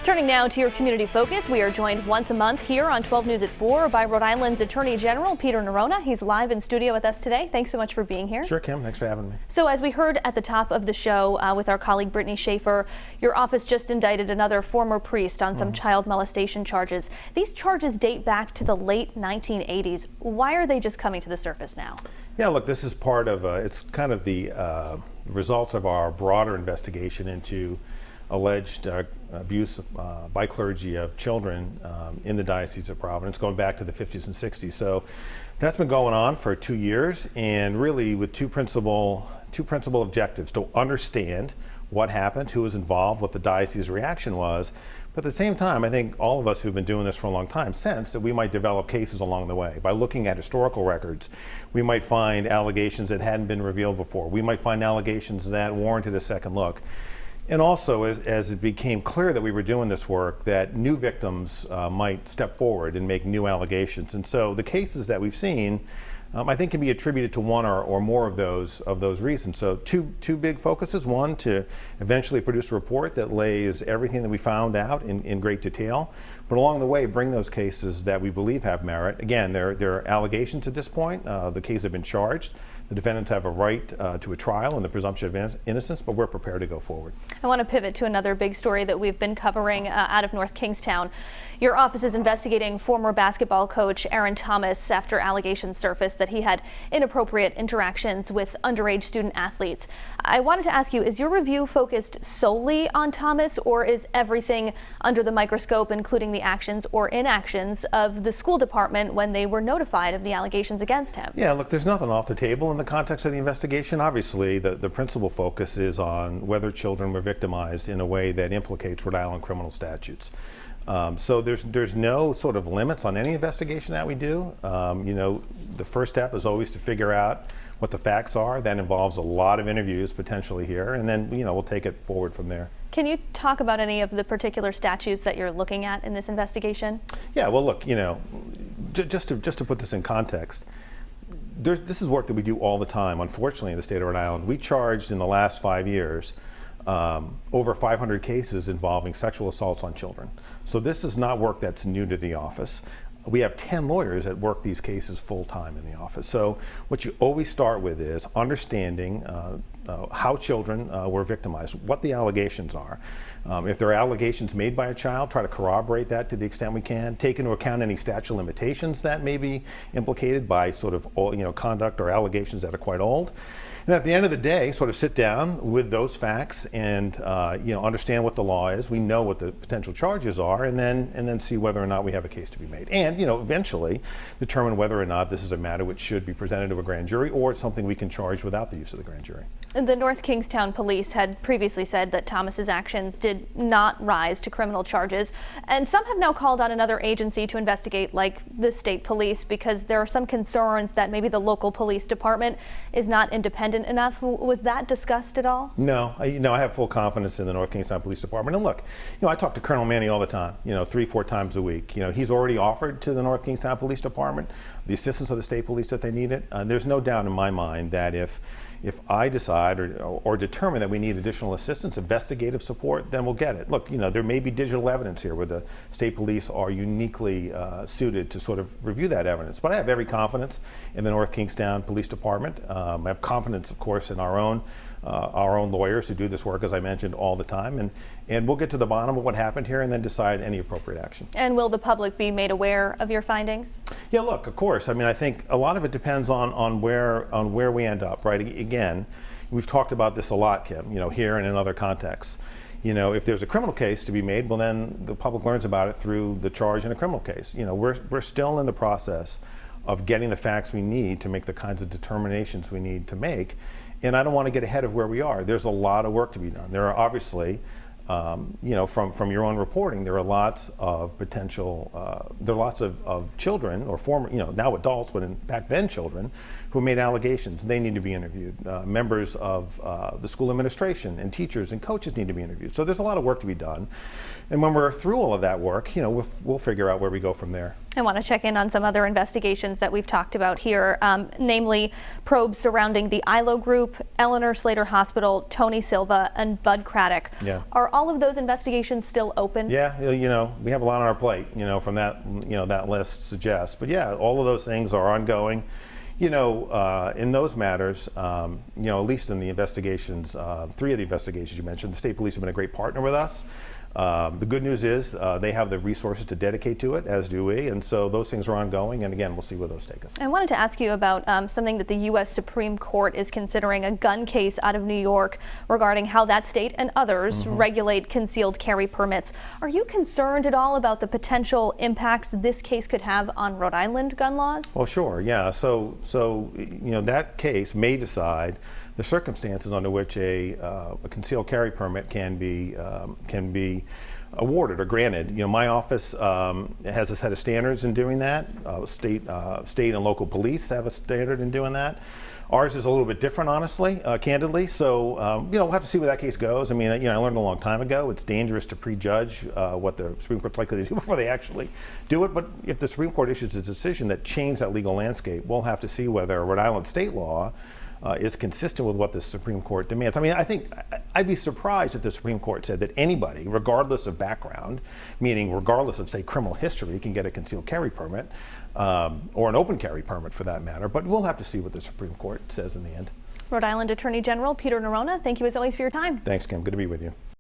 Turning now to your community focus, we are joined once a month here on 12 News at 4 by Rhode Island's Attorney General Peter Neronha. He's live in studio with us today. Thanks so much for being here. Sure, Kim. Thanks for having me. So as we heard at the top of the show with our colleague Brittany Schaefer, your office just indicted another former priest on some child molestation charges. These charges date back to the late 1980s. Why are they just coming to the surface now? Yeah, look, this is part of, it's kind of the results of our broader investigation into alleged abuse by clergy of children in the Diocese of Providence, going back to the 50s and 60s. So that's been going on for 2 years, and really with two principal objectives: to understand what happened, who was involved, what the diocese's reaction was. But at the same time, I think all of us who've been doing this for a long time sense that we might develop cases along the way. By looking at historical records, we might find allegations that hadn't been revealed before. We might find allegations that warranted a second look. And also, as it became clear that we were doing this work, that new victims might step forward and make new allegations. And so the cases that we've seen, I think, can be attributed to one or more of those reasons. So two big focuses: one, to eventually produce a report that lays everything that we found out in great detail, but along the way bring those cases that we believe have merit. Again, they're allegations at this point. The cases have been charged. The defendants have a right to a trial and the presumption of innocence, but we're prepared to go forward. I want to pivot to another big story that we've been covering out of North Kingstown. Your office is investigating former basketball coach Aaron Thomas after allegations surfaced that he had inappropriate interactions with underage student athletes. I wanted to ask you, is your review focused solely on Thomas, or is everything under the microscope, including the actions or inactions of the school department when they were notified of the allegations against him? Yeah, look, there's nothing off the table in the context of the investigation. Obviously, the principal focus is on whether children were victimized in a way that implicates Rhode Island criminal statutes. So there's no sort of limits on any investigation that we do. You know, the first step is always to figure out what the facts are. That involves a lot of interviews potentially here, and then we'll take it forward from there. Can you talk about any of the particular statutes that you're looking at in this investigation? Yeah, well, look, just to put this in context, this is work that we do all the time. Unfortunately, in the state of Rhode Island, we charged in the last 5 years over 500 cases involving sexual assaults on children. So this is not work that's new to the office. We have 10 lawyers that work these cases full-time in the office. So what you always start with is understanding how children were victimized, what the allegations are. If there are allegations made by a child, try to corroborate that to the extent we can. Take into account any statute of limitations that may be implicated by sort of conduct or allegations that are quite old. And at the end of the day, sort of sit down with those facts and understand what the law is. We know what the potential charges are, and then see whether or not we have a case to be made. And eventually determine whether or not this is a matter which should be presented to a grand jury, or it's something we can charge without the use of the grand jury. The North Kingstown police had previously said that Thomas's actions did not rise to criminal charges, and some have now called on another agency to investigate, like the state police, because there are some concerns that maybe the local police department is not independent enough. Was that discussed at all? No, I have full confidence in the North Kingstown Police Department. And look, I talk to Colonel Manny all the time, 3-4 times a week. He's already offered to the North Kingstown Police Department the assistance of the state police that they needed. There's no doubt in my mind that if I decide or determine that we need additional assistance, investigative support, then we'll get it. Look, there may be digital evidence here where the state police are uniquely suited to sort of review that evidence. But I have every confidence in the North Kingstown Police Department. I have confidence, of course, in our own lawyers who do this work, as I mentioned, all the time. And we'll get to the bottom of what happened here and then decide any appropriate action. And will the public be made aware of your findings? Yeah, look, of course. I mean, I think a lot of it depends on where we end up, right? Again, we've talked about this a lot, Kim, here and in other contexts. If there's a criminal case to be made, well, then the public learns about it through the charge in a criminal case. We're still in the process of getting the facts we need to make the kinds of determinations we need to make. And I don't want to get ahead of where we are. There's a lot of work to be done. There are obviously, from your own reporting, there are lots of there are lots of children or former, now adults, but back then children, who made allegations. They need to be interviewed. Members of the school administration and teachers and coaches need to be interviewed. So there's a lot of work to be done. And when we're through all of that work, we'll figure out where we go from there. I want to check in on some other investigations that we've talked about here, namely probes surrounding the ILO Group, Eleanor Slater Hospital, Tony Silva, and Bud Craddock. Yeah. Are all of those investigations still open? Yeah, we have a lot on our plate, from that, that list suggests. But yeah, all of those things are ongoing. In those matters, at least in the investigations, 3 of the investigations you mentioned, the state police have been a great partner with us. The good news is they have the resources to dedicate to it, as do we, and so those things are ongoing, and again, we'll see where those take us. I wanted to ask you about something that the U.S. Supreme Court is considering, a gun case out of New York regarding how that state and others regulate concealed carry permits. Are you concerned at all about the potential impacts this case could have on Rhode Island gun laws? Well, sure, yeah. So that case may decide the circumstances under which a concealed carry permit can be awarded or granted. My office has a set of standards in doing that. State and local police have a standard in doing that. Ours is a little bit different, honestly, candidly. So, we'll have to see where that case goes. I mean, I learned a long time ago it's dangerous to prejudge what the Supreme Court's likely to do before they actually do it. But if the Supreme Court issues a decision that changes that legal landscape, we'll have to see whether Rhode Island state law is consistent with what the Supreme Court demands. I mean, I think I'd be surprised if the Supreme Court said that anybody, regardless of background, meaning regardless of, say, criminal history, can get a concealed carry permit, or an open carry permit for that matter. But we'll have to see what the Supreme Court says in the end. Rhode Island Attorney General Peter Neronha, thank you as always for your time. Thanks, Kim. Good to be with you.